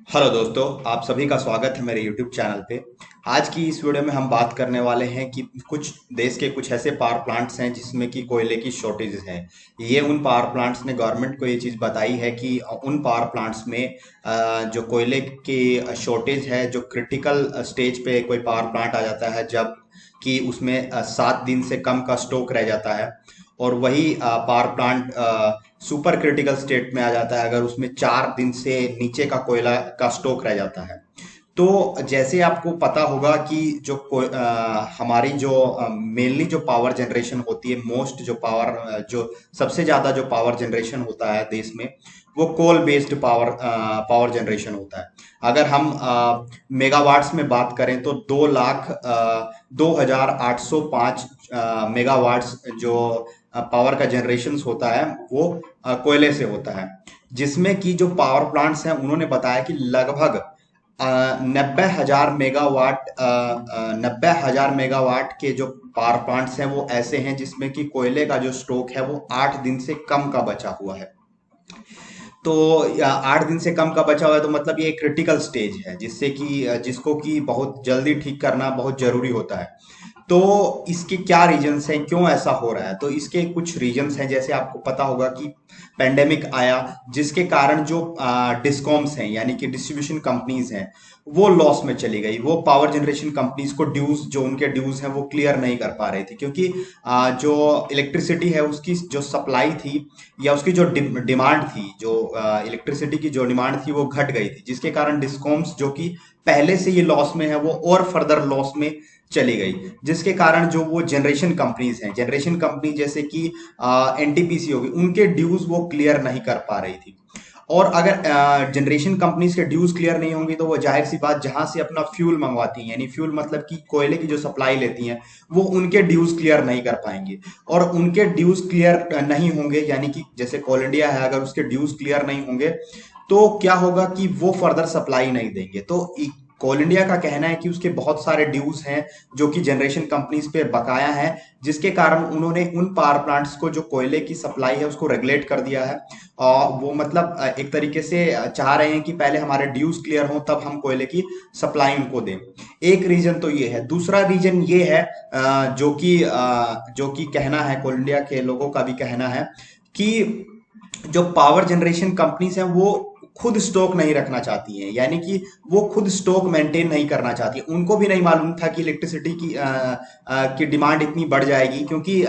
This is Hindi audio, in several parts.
हेलो दोस्तों, आप सभी का स्वागत है मेरे YouTube चैनल पे। आज की इस वीडियो में हम बात करने वाले हैं कि कुछ देश के कुछ ऐसे पावर प्लांट्स हैं जिसमें कि कोयले की शॉर्टेज है। ये उन पावर प्लांट्स ने गवर्नमेंट को ये चीज़ बताई है कि उन पावर प्लांट्स में जो कोयले की शॉर्टेज है, जो क्रिटिकल स्टेज पे कोई पावर प्लांट आ जाता है जब कि उसमें 7 दिन से कम का स्टॉक रह जाता है, और वही power plant super critical state में आ जाता है अगर उसमें 4 दिन से नीचे का कोयला का स्टॉक रह जाता है। तो जैसे आपको पता होगा कि हमारी जो मेनली जो पावर जनरेशन होती है, मोस्ट जो पावर जो सबसे ज्यादा जो पावर जनरेशन होता है देश में, वो कोल बेस्ड पावर जनरेशन होता है। अगर हम मेगावाट्स में बात करें तो 2,0805 मेगावाट्स जो पावर का जनरेशन होता है वो कोयले से होता है। जिसमें कि जो पावर प्लांट्स हैं उन्होंने बताया कि लगभग 90,000 मेगावाट के जो पावर प्लांट्स हैं वो ऐसे हैं जिसमें कि कोयले का जो स्टॉक है वो 8 दिन से कम का बचा हुआ है। तो 8 दिन से कम का बचा हुआ है तो मतलब ये क्रिटिकल स्टेज है जिससे कि जिसको कि बहुत जल्दी ठीक करना बहुत जरूरी होता है। तो इसके क्या रीजंस हैं, क्यों ऐसा हो रहा है? तो इसके कुछ रीजंस हैं। जैसे आपको पता होगा कि पेंडेमिक आया जिसके कारण जो डिस्कॉम्स हैं यानी कि डिस्ट्रीब्यूशन कंपनीज हैं वो लॉस में चली गई। वो पावर जनरेशन कंपनीज को ड्यूज जो उनके ड्यूज हैं वो क्लियर नहीं कर पा रही थी, क्योंकि जो इलेक्ट्रिसिटी है उसकी जो सप्लाई थी या उसकी जो डिमांड थी, जो इलेक्ट्रिसिटी की जो डिमांड थी वो घट गई थी, जिसके कारण डिस्कॉम्स जो कि पहले से ये लॉस में है वो और फर्दर लॉस में चली गई। जिसके कारण जो वो जनरेशन कंपनीज हैं, जनरेशन कंपनी जैसे कि एनटीपीसी होगी, उनके ड्यूज वो क्लियर नहीं कर पा रही थी। और अगर जनरेशन कंपनीज के ड्यूज क्लियर नहीं होंगी तो वो जाहिर सी बात जहां से अपना फ्यूल मंगवाती हैं, यानी फ्यूल मतलब कि कोयले की जो सप्लाई लेती हैं, वो उनके ड्यूज क्लियर नहीं कर पाएंगे। और उनके ड्यूज क्लियर नहीं होंगे यानी कि जैसे कोल इंडिया है, अगर उसके ड्यूज क्लियर नहीं होंगे तो क्या होगा कि वो फर्दर सप्लाई नहीं देंगे। तो कोल इंडिया का कहना है कि उसके बहुत सारे ड्यूज हैं जो कि जनरेशन कंपनीज पे बकाया है, जिसके कारण उन्होंने उन पावर प्लांट्स को जो कोयले की सप्लाई है उसको रेगुलेट कर दिया है। और वो मतलब एक तरीके से चाह रहे हैं कि पहले हमारे ड्यूज क्लियर हों तब हम कोयले की सप्लाई उनको दें। एक रीजन तो ये है। दूसरा रीजन ये है जो कि कहना है, कोल इंडिया के लोगों का भी कहना है कि जो पावर जनरेशन कंपनीज हैं वो खुद स्टॉक नहीं रखना चाहती हैं, यानी कि वो खुद स्टॉक मेंटेन नहीं करना चाहती। उनको भी नहीं मालूम था कि इलेक्ट्रिसिटी की डिमांड इतनी बढ़ जाएगी, क्योंकि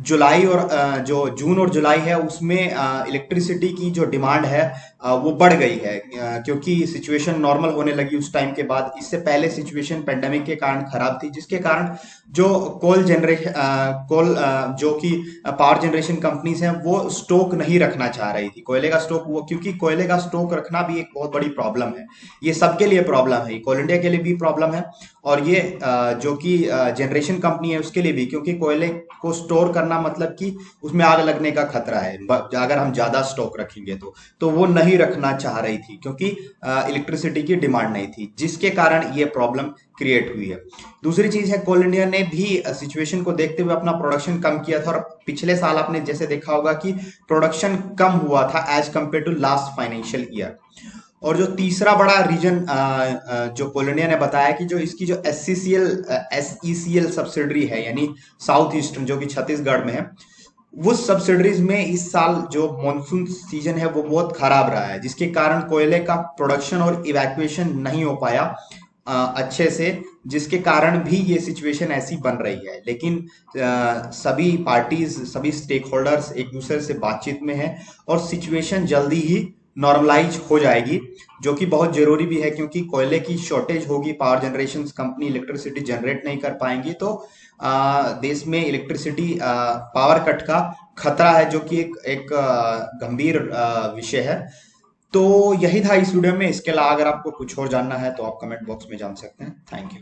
जुलाई और जो जून और जुलाई है उसमें इलेक्ट्रिसिटी की जो डिमांड है वो बढ़ गई है, क्योंकि सिचुएशन नॉर्मल होने लगी उस टाइम के बाद। इससे पहले सिचुएशन पेंडेमिक के कारण खराब थी, जिसके कारण जो जो कि पावर जनरेशन कंपनीज हैं वो स्टॉक नहीं रखना चाह रही थी कोयले का स्टॉक। वो क्योंकि कोयले का स्टॉक रखना भी एक बहुत बड़ी प्रॉब्लम है, ये सबके लिए प्रॉब्लम है, कोल इंडिया के लिए भी प्रॉब्लम है और ये जो कि जनरेशन कंपनी है उसके लिए भी, क्योंकि कोयले को स्टोर करना मतलब कि उसमें आग लगने का खतरा है अगर हम ज्यादा स्टॉक रखेंगे तो वो नहीं रखना चाह रही थी, क्योंकि इलेक्ट्रिसिटी की डिमांड नहीं थी, जिसके कारण ये प्रॉब्लम क्रिएट हुई है। दूसरी चीज है, कोल इंडिया ने भी सिचुएशन को देखते हुए अपना प्रोडक्शन कम किया था, और पिछले साल आपने जैसे देखा होगा कि प्रोडक्शन कम हुआ था as compare to last financial year. और जो तीसरा बड़ा रीजन जो कोल इंडिया ने बताया कि जो इसकी जो एसईसीएल सब्सिडरी है, यानी साउथ ईस्टर्न जो कि छत्तीसगढ़ में है, वो सब्सिडरीज में इस साल जो मॉनसून सीजन है वो बहुत खराब रहा है, जिसके कारण कोयले का प्रोडक्शन और इवैक्यूएशन नहीं हो पाया अच्छे से, जिसके कारण भी ये सिचुएशन ऐसी बन रही है। लेकिन सभी पार्टीज, सभी स्टेक होल्डर्स एक दूसरे से बातचीत में हैं और सिचुएशन जल्दी ही नॉर्मलाइज हो जाएगी, जो कि बहुत जरूरी भी है, क्योंकि कोयले की शॉर्टेज होगी, power generation company electricity generate नहीं कर पाएंगी तो देश में इलेक्ट्रिसिटी पावर कट का खतरा है, जो कि एक गंभीर विषय है। तो यही था इस वीडियो में। इसके अलावा अगर आपको कुछ और जानना है तो आप कमेंट बॉक्स में जान सकते हैं। Thank you.